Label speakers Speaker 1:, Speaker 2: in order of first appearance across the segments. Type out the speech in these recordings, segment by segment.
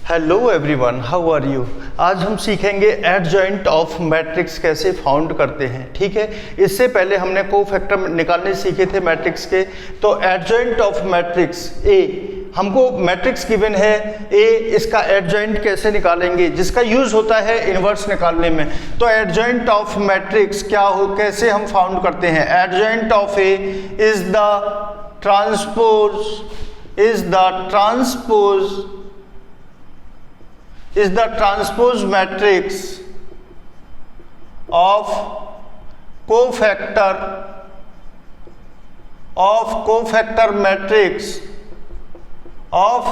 Speaker 1: Hello everyone, how are you. आज हम सीखेंगे एडजॉइंट ऑफ मैट्रिक्स कैसे फाउंड करते हैं। ठीक है, इससे पहले हमने कोफैक्टर निकालने सीखे थे मैट्रिक्स के। तो एडजॉइंट ऑफ मैट्रिक्स ए, हमको मैट्रिक्स गिवन है ए, इसका एडजॉइंट कैसे निकालेंगे, जिसका यूज होता है इनवर्स निकालने में। तो एडजॉइंट ऑफ मैट्रिक्स क्या हो, कैसे हम फाउंड करते हैं। Adjoint of A is the transpose matrix of cofactor matrix of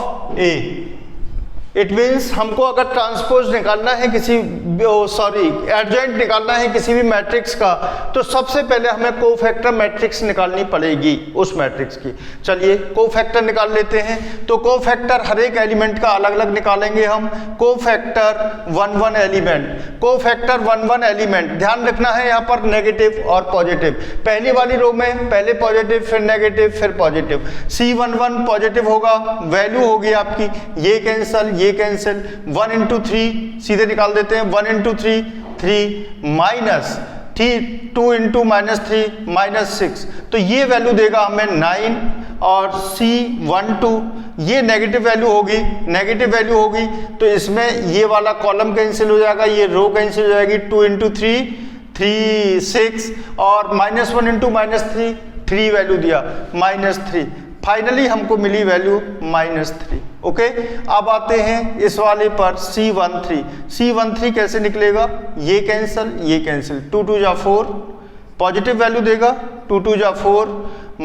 Speaker 1: A। It means हमको अगर ट्रांसपोज निकालना है एडजॉइंट निकालना है किसी भी मैट्रिक्स का, तो सबसे पहले हमें कोफैक्टर मैट्रिक्स निकालनी पड़ेगी उस मैट्रिक्स की। चलिए कोफैक्टर निकाल लेते हैं। तो कोफैक्टर हर एक एलिमेंट का अलग अलग निकालेंगे हम। कोफैक्टर 1 1 एलिमेंट, ध्यान रखना है यहाँ पर नेगेटिव और पॉजिटिव। पहली वाली रो में पहले पॉजिटिव फिर नेगेटिव फिर पॉजिटिव। C11 पॉजिटिव होगा, वैल्यू होगी आपकी, ये कैंसल ये कैंसिल, 1 into 3 सीधे निकाल देते हैं। 1 into 3 3 माइनस 2 into -3 -6, तो ये वैल्यू देगा हमें 9। और C12 ये नेगेटिव वैल्यू होगी, तो इसमें ये वाला कॉलम कैंसिल हो जाएगा, ये रो कैंसिल हो जाएगी। 2 into 3 3 6 और -1 into -3 3 वैल्यू दिया -3। फाइनली हमको मिली वैल्यू -3। ओके, अब आते हैं इस वाले पर C13 कैसे निकलेगा, ये कैंसिल 2 2 जा 4, पॉजिटिव वैल्यू देगा 2 2 जा 4,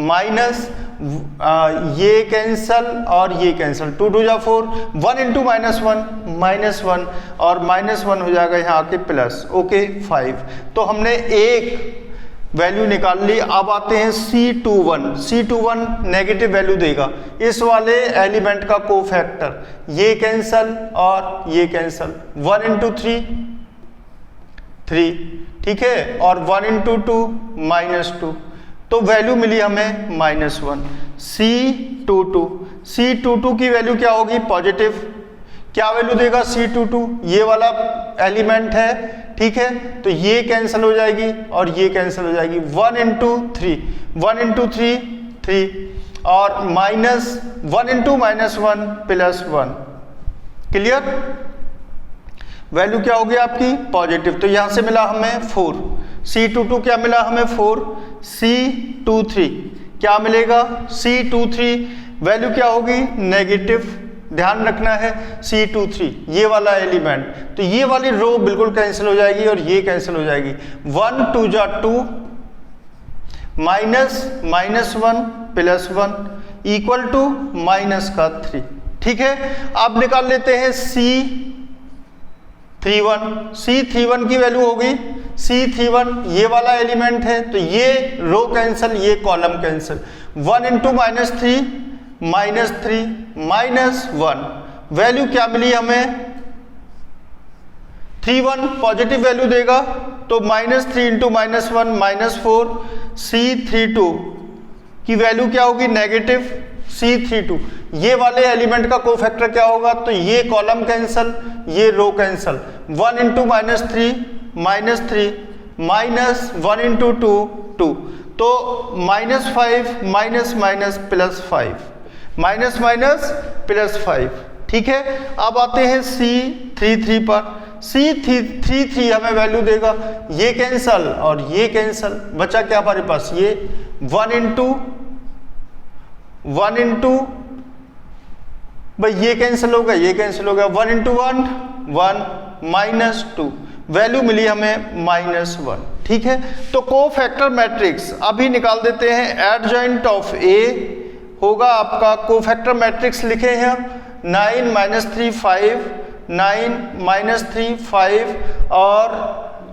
Speaker 1: माइनस ये कैंसल और ये कैंसल 2 2 जा 4, 1 into -1 और -1 हो जाएगा यहाँ आके प्लस। ओके 5, तो हमने एक वैल्यू निकाल ली। अब आते हैं C21 नेगेटिव वैल्यू देगा इस वाले एलिमेंट का कोफैक्टर, ये कैंसल और ये कैंसल, 1 into 3 3, ठीक है, और 1 into 2 -2, तो वैल्यू मिली हमें -1। C22 की वैल्यू क्या होगी, पॉजिटिव। क्या वैल्यू देगा C22, ये वाला एलिमेंट है, ठीक है, तो ये कैंसिल हो जाएगी और ये कैंसिल हो जाएगी। 1 into 3 3 और -1 into -1 +1। क्लियर, वैल्यू क्या होगी आपकी, पॉजिटिव। तो यहां से मिला हमें 4। C22 क्या मिला हमें 4। C23 क्या मिलेगा, C23 वैल्यू क्या होगी, नेगेटिव। ध्यान रखना है C23 ये वाला एलिमेंट, तो ये वाली रो बिल्कुल कैंसिल हो जाएगी और ये कैंसिल हो जाएगी। 1 2 जा 2 -1 +1 इक्वल टू -3। ठीक है, अब निकाल लेते हैं C31 की वैल्यू होगी, C31 ये वाला एलिमेंट है, तो ये रो कैंसिल ये कॉलम कैंसिल। 1 into -3 -1 वैल्यू क्या मिली हमें, 31 पॉजिटिव वैल्यू देगा, तो -3 into -1 -4। C32 की वैल्यू क्या होगी, नेगेटिव। C32 ये वाले एलिमेंट का कोफैक्टर क्या होगा, तो ये कॉलम कैंसल ये रो कैंसल। 1 into -3 -3 -1 into 2 तो -5 -5 ठीक है। अब आते हैं C33 पर। C33 हमें वैल्यू देगा, ये कैंसल और ये कैंसल, बचा क्या हमारे पास, ये 1 into भाई ये कैंसिल होगा ये कैंसिल होगा, 1 into 1 -2 वैल्यू मिली हमें -1। ठीक है, तो कोफैक्टर मैट्रिक्स अभी निकाल देते हैं। एडजॉइंट ऑफ ए होगा आपका, कोफैक्टर मैट्रिक्स लिखे हैं 9 -3 5 9 -3 5 और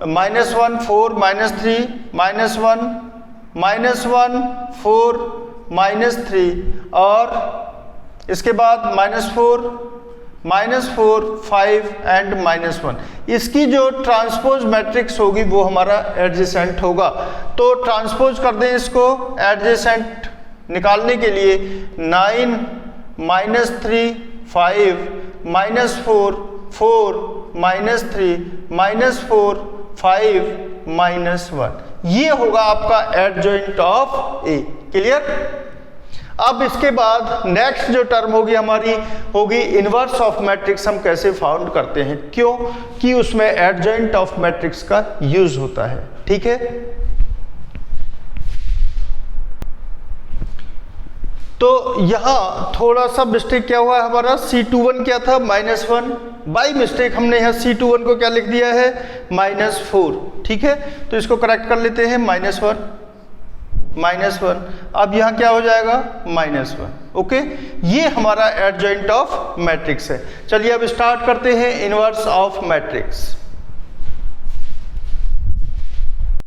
Speaker 1: -1 4 -3 -1 4 -3 और इसके बाद -4 5 एंड -1। इसकी जो ट्रांसपोज मैट्रिक्स होगी वो हमारा एडजेसेंट होगा। तो ट्रांसपोज कर दें इसको, एडजेसेंट निकालने के लिए 9 -3 5 -4 4 -3 -4 5 -1, ये होगा आपका एडजॉइंट ऑफ ए। क्लियर? अब इसके बाद नेक्स्ट जो टर्म होगी हमारी होगी इनवर्स ऑफ मैट्रिक्स। हम कैसे फाउंड करते हैं? क्यों कि उसमें एडजॉइंट ऑफ मैट्रिक्स का यूज होता है। ठीक है, तो यहां थोड़ा सा मिस्टेक क्या हुआ है हमारा, C21 क्या था -1, बाई मिस्टेक हमने यहाँ C21 को क्या लिख दिया है -4। ठीक है, तो इसको करेक्ट कर लेते हैं -1, अब यहाँ क्या हो जाएगा -1। ओके, ये हमारा एडजॉइंट ऑफ मैट्रिक्स है। चलिए अब स्टार्ट करते हैं इनवर्स ऑफ मैट्रिक्स।